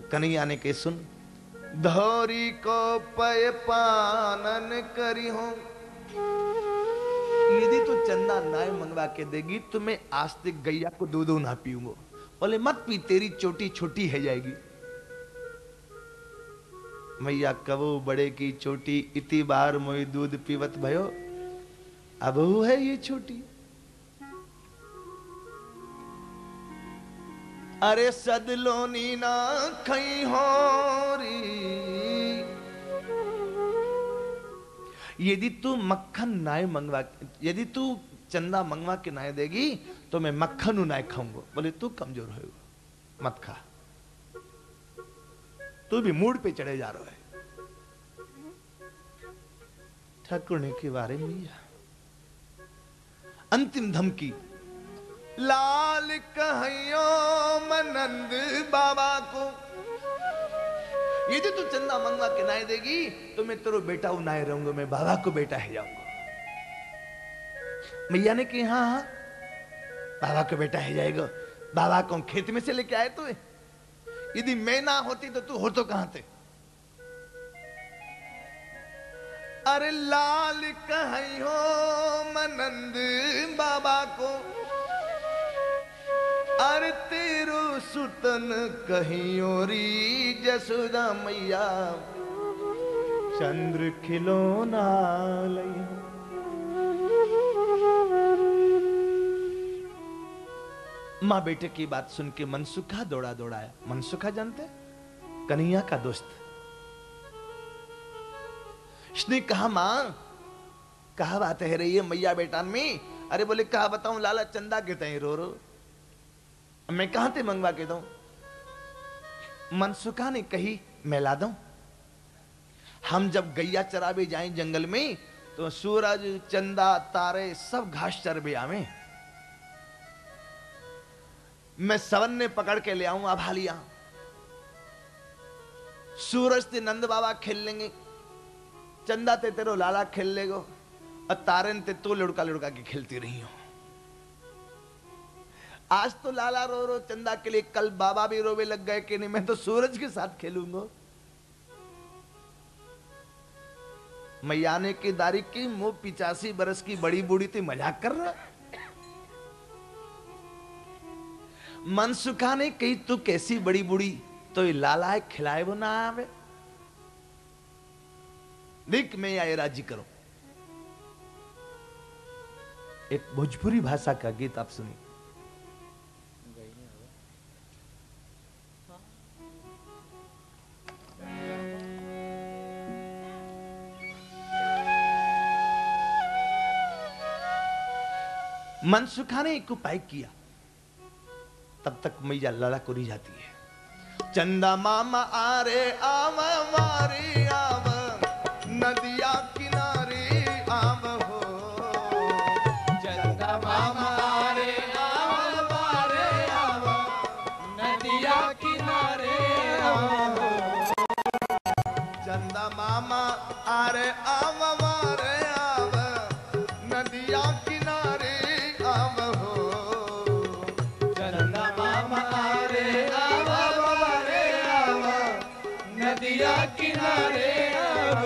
तो कन्हैया ने के सुन, धौरी को पय पानन करी हो, यदि तू चंदा नाय मंगवा के देगी तो मैं आस्तिक गैया को दूध ना पीऊंगा। बोले मत पी, तेरी चोटी छोटी है जाएगी। मैया कबो बड़े की चोटी, इति बार मोई दूध पीवत भयो, अब वो है ये छोटी। अरे सदलोनी ना खई होरी, यदि तू मक्खन नाय मंगवा, यदि तू चंदा मंगवा के नाय देगी तो मैं मक्खन नाय खाऊंगा। बोले तू कमजोर हो, मत खा, तू भी मूड पे चढ़े जा रहा है। ठाकुर ने के बारे में अंतिम धमकी, लाल कहियो मनंद बाबा को, यदि तू चंदा मंगवा के नाय देगी तो मैं तेरो बेटा नाय रहूंगा, मैं बाबा को बेटा है जाऊंगा। मैया ने कि हाँ हाँ बाबा को बेटा है जाएगा। बाबा को खेत में से लेके आए तो, यदि मैं ना होती तो तू हो तो कहां थे। अरे लाल कहियो मनंद बाबा को, अरे तेरो सुतन कहियो री जसोदा मैया, चंद्र खिलौना लई। मां बेटे की बात सुन के मनसुखा दौड़ा दौड़ाया। मनसुखा जानते, कन्हैया का दोस्त। इसने कहा मां कहा बात है रही है मैया बेटा में। अरे बोले कहा बताऊं लाला, चंदा के तय रो रो, मैं कहां ते मंगवा के दूं। मनसुखा ने कही मैं ला दूं। हम जब गैया चरावे जाएं जंगल में तो सूरज चंदा तारे सब घास चरबे आवे, मैं सवन ने पकड़ के ले आऊं आभालिया। सूरज ते नंद बाबा खेल लेंगे, चंदा ते तेरो लाला खेल लेगो, और तारन ते तो लुड़का लुड़का के खेलती रही हो। आज तो लाला रो रो चंदा के लिए, कल बाबा भी रोवे लग गए कि नहीं मैं तो सूरज के साथ खेलूंगा। मैया ने की दारी की, मुंह 85 बरस की बड़ी बूढ़ी थी, मजाक कर रहा। मनसुखा ने कही तू कैसी बड़ी बूढ़ी, तो ये लाला है खिलाए वो ना आवे, देख मैं आए राजी करो। एक भोजपुरी भाषा का गीत आप सुनिए। मनसुखा ने एक उपाय किया, तब तक मैया लाला को रिझाती है। चंदा मामा आरे आव मारी आव, नदिया किनारे आव हो। चंदा मामा आरे आव मारे आव, नदिया किनारे आव हो। चंदा मामा आरे आव मारे आव, नदिया किनारे आव हो। चंदा मामा आरे आव मारे आव, नदिया किनारे आव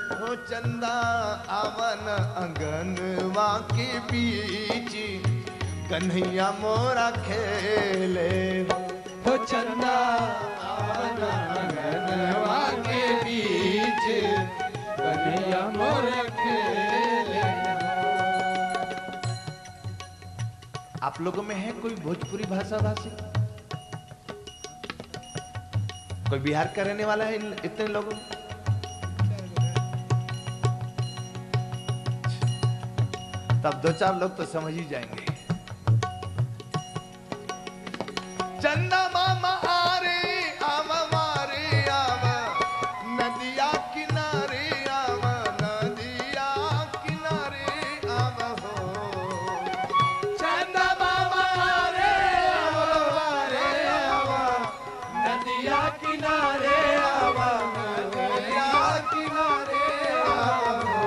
हो। चंदा आवन अंगनवा के बीच, कन्हैया मोरा खेले हो। चंदा आवन अंगनवा के बीच, कन्हैया मोर खेले। आप लोगों में है कोई भोजपुरी भाषा भाषी? कोई बिहार का रहने वाला है इतने लोगों में? तब 2-4 लोग तो समझ ही जाएंगे। चंदा मामा आरे आव मारे आव, नदिया किनारे आव, नदिया किनारे आव हो। चंदा मामा आरे आव मारे आव, नदिया किनारे आव, नदिया किनारे आव हो।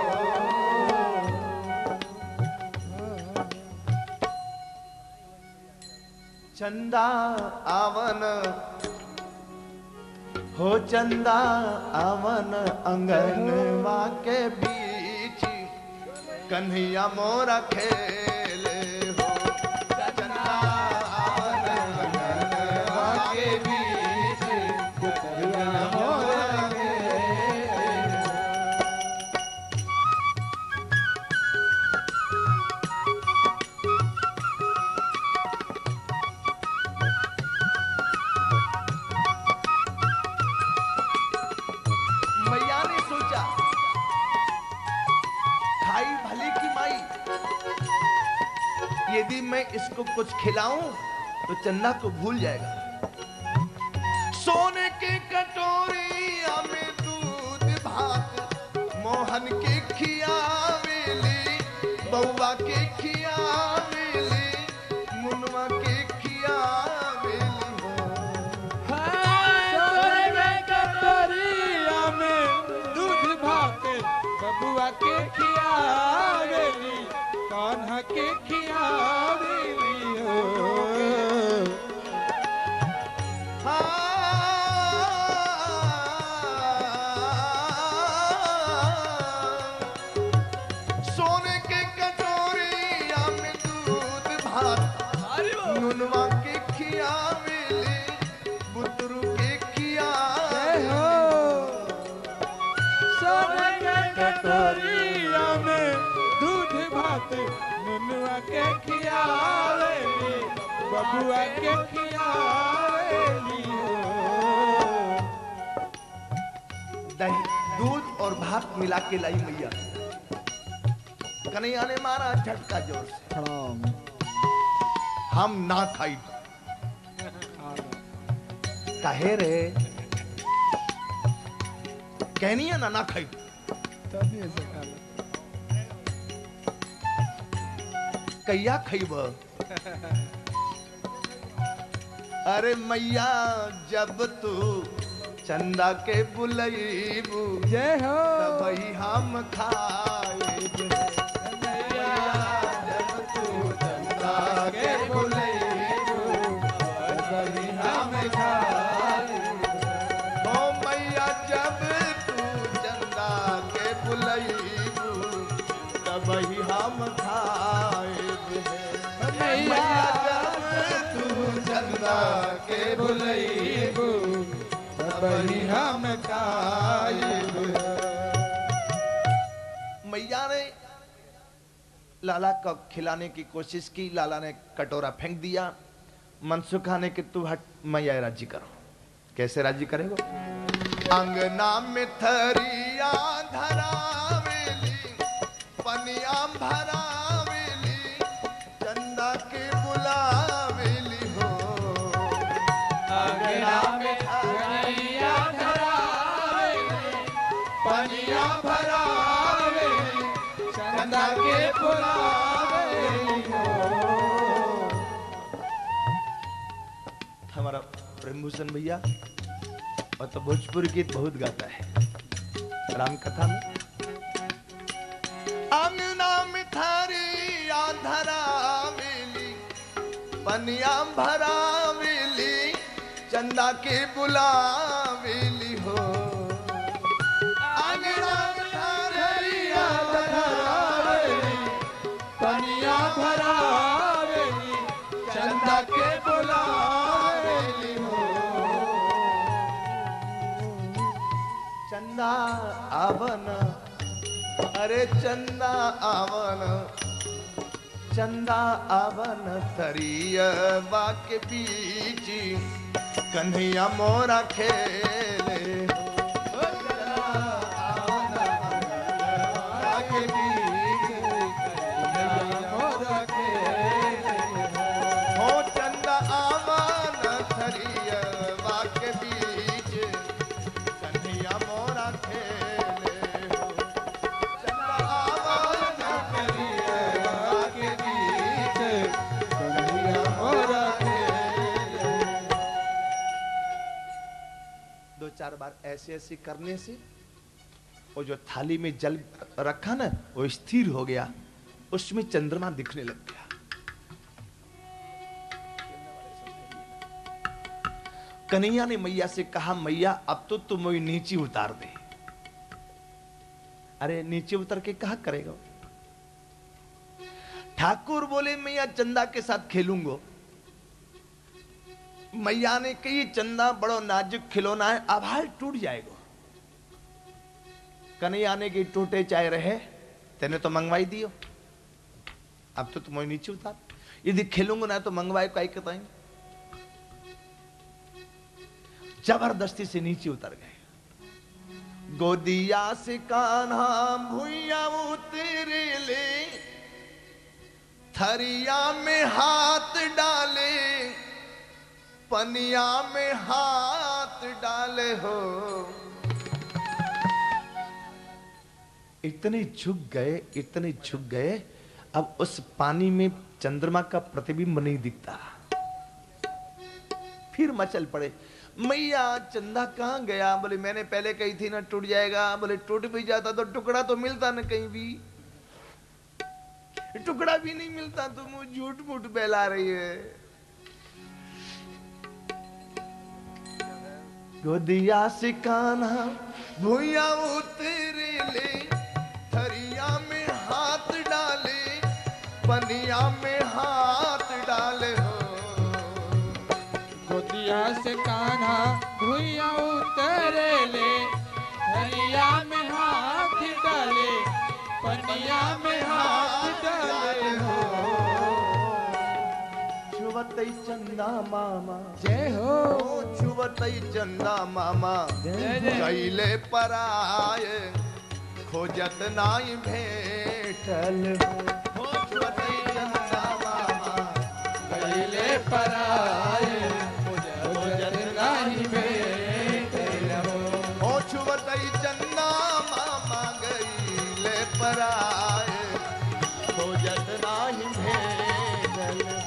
चंदा आवन हो चंदा आवन अंगनवा के बीच कन्हैया मोरा खेले हो चंदा आवन अंगनवा के बीच कन्हैया मोरा यदि मैं इसको कुछ खिलाऊं तो चन्ना को भूल जाएगा। सोने की कटोरिया में दूध भात मोहन की खियावेली बउआ की खियावेली मुनवा की खियावेली सोने की कटोरिया में दूध भात बबुआ के खियावेली कान्हा के खियावेली हो सोने के कटोरिया में दूध भात नुनवा के खियावेली बुतरू के खियावेली सोने के कटोरिया में दूध भात नुनुआ के खियावेली बबुआ के खियावेली दही दूध और भात मिला के लाई मैया। कन्हैया ने मारा झटका जोर से हम ना खाई कहे रे कहनी है ना खाई कैया खैब अरे मैया जब तू चंदा के बुलईबू जय हो तबही हम खाएब मैया जब तू चंदा के बुलईबू तबही हम खाएब ओ मैया जब तू चंदा के बुलईबू तबही हम खाएब मैया जब तू चंदा के बुलईबू तबही हम खाएब। मैया ने लाला को खिलाने की कोशिश की। लाला ने कटोरा फेंक दिया। मनसुखा ने कि तू हट मैया राजी करो। कैसे राजी करेगो? अंगना में थरिया धरावेली पनिया भरावेली चंदा के बुलावेली हो अंगना में थरिया धरावेली पनिया भरावेली चंदा के बुलावेली हो। हमारा प्रेमभूषण भैया और तो भोजपुरी गीत बहुत गाता है। राम कथा में अंगना में थरिया धरावेली पनिया भरावेली चंदा के बुलावेली हो अंगना में थरिया धरावेली पनिया भरावेली चंदा के बुलावेली हो। चंदा आवन अरे चंदा आवन चंदा आवन थरिया के बीच कन्हैया मोरा खेले हो चंदा आवन थरिया के बीच कन्हैया मोरा खेले हो चंदा आवन थरिया के बीच कन्हैया मोरा खेले हो चंदा आवन थरिया के बीच कन्हैया मोरा खेले। दो चार बार ऐसे ऐसे करने से वो जो थाली में जल रखा ना वो स्थिर हो गया, उसमें चंद्रमा दिखने लग गया। कन्हैया ने मैया से कहा, मैया अब तो तुम मुझे नीचे उतार दे। अरे नीचे उतर के कहा करेगा? ठाकुर बोले, मैया चंदा के साथ खेलूंगा। मैया ने कही, चंदा बड़ो नाजुक खिलौना है, आभार टूट जाएगा। कन्हैया ने की, टूटे चाहे रहे, तेने तो मंगवाई दियो, अब तो तुम नीचे उतार। यदि खेलूंगा ना तो मंगवाए का बताएंगे। जबरदस्ती से नीचे उतर गए। गोदिया से कान्हा भुइया उतरे ले, थरिया में हाथ डाले, पनिया में हाथ डाले हो। इतने झुक गए, इतने झुक गए, अब उस पानी में चंद्रमा का प्रतिबिंब नहीं दिखता। फिर मचल पड़े, मैया चंदा कहां गया? बोले मैंने पहले कही थी ना टूट जाएगा। बोले टूट भी जाता तो टुकड़ा तो मिलता ना, कहीं भी टुकड़ा भी नहीं मिलता, तुम झूठ मूठ बहला रही है। गोदिया से कान्हा भुइया उतरे ले, थरिया में हाथ डाले, पनिया में हाथ डाले हो। गोदिया से कान्हा भुइया उतरे ले, थरिया में हाथ डाले, पनिया में हाथ डाले हो। छुवतई चंदा मामा जय हो, छुवतई चंदा मामा, जय जय। कैले पराए खोजत नाई भेटल हो। छुवतई चंदा मामा, कैले पराए खोजत नाही भेटल हो। हो छुवतई चंदा मामा, गईले पराए खोजत नाई भेटल हो।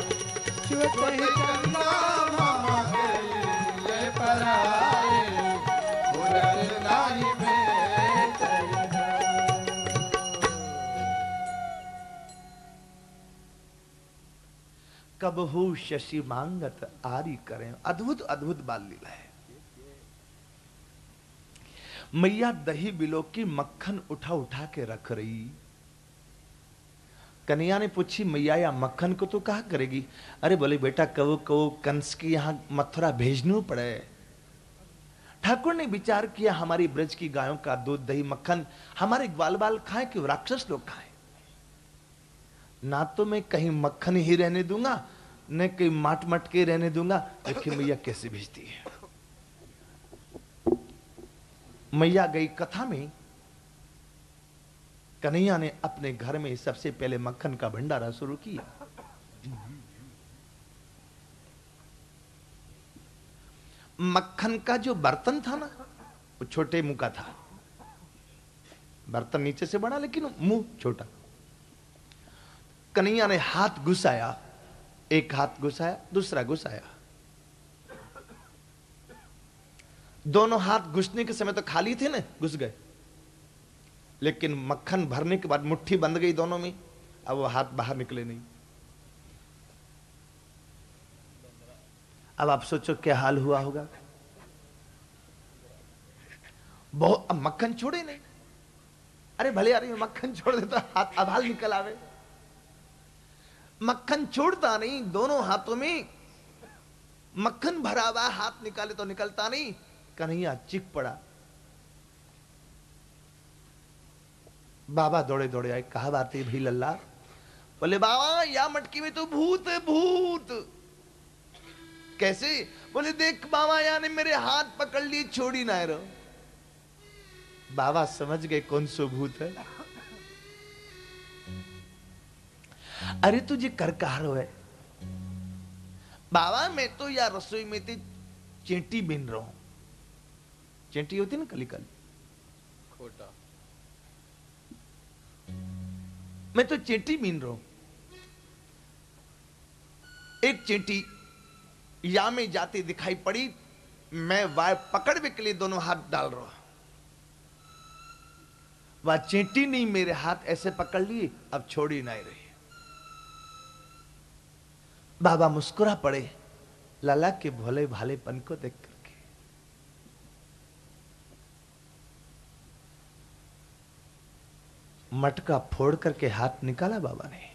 छुवतई चंदा मामा, कैले पराए खोजत नाही भेटल हो। कबहू शशि मांगत आरी करें। अद्भुत अद्भुत बाल लीला है। मैया दही बिलो की मक्खन उठा उठा के रख रही। कन्हैया ने पूछी, मैया या मक्खन को तो कहा करेगी? अरे बोले बेटा, कबो कबो कंस की यहां मथुरा भेजनू पड़े। ठाकुर ने विचार किया, हमारी ब्रज की गायों का दूध दही मक्खन हमारे ग्वाल बाल खाएं कि राक्षस लोग खाएं। ना तो मैं कहीं मक्खन ही रहने दूंगा, न कहीं माट मट के रहने दूंगा। देखिए मैया कैसे भेजती है। मैया गई कथा में। कन्हैया ने अपने घर में सबसे पहले मक्खन का भंडारा शुरू किया। मक्खन का जो बर्तन था ना, वो छोटे मुंह का था। बर्तन नीचे से बड़ा लेकिन मुंह छोटा। कन्हैया ने हाथ घुसाया, एक हाथ घुसाया, दूसरा घुसाया। दोनों हाथ घुसने के समय तो खाली थे ना, घुस गए। लेकिन मक्खन भरने के बाद मुट्ठी बंध गई दोनों में, अब वो हाथ बाहर निकले नहीं। अब आप सोचो क्या हाल हुआ होगा। बहुत, अब मक्खन छोड़े नहीं। अरे भले यार मक्खन छोड़ देता हाथ अभाल निकल आवे। मक्खन छोड़ता नहीं, दोनों हाथों में मक्खन भरा हुआ, हाथ निकाले तो निकलता नहीं। कन्हैया चिक पड़ा। बाबा दौड़े दौड़े आए, कहा बात है भाई लल्ला? बोले बाबा या मटकी में तो भूत है, भूत। कैसे? बोले देख बाबा या ने मेरे हाथ पकड़ लिए, छोड़ी ना रहो। बाबा समझ गए कौन सो भूत है। अरे तुझे कर कहा रो है? बाबा मैं तो यार रसोई में थी चेंटी बिन रहा हूं। चेंटी होती ना कली कली, खोटा। मैं तो चेंटी बीन रहा हूं। एक चेंटी या में जाती दिखाई पड़ी, मैं वाय पकड़ने के लिए दोनों हाथ डाल रहा हूं। वह चेंटी नहीं मेरे हाथ ऐसे पकड़ लिए, अब छोड़ी नहीं रही। बाबा मुस्कुरा पड़े, लाला के भोले भालेपन को देखकर। मटका फोड़ करके हाथ निकाला बाबा ने,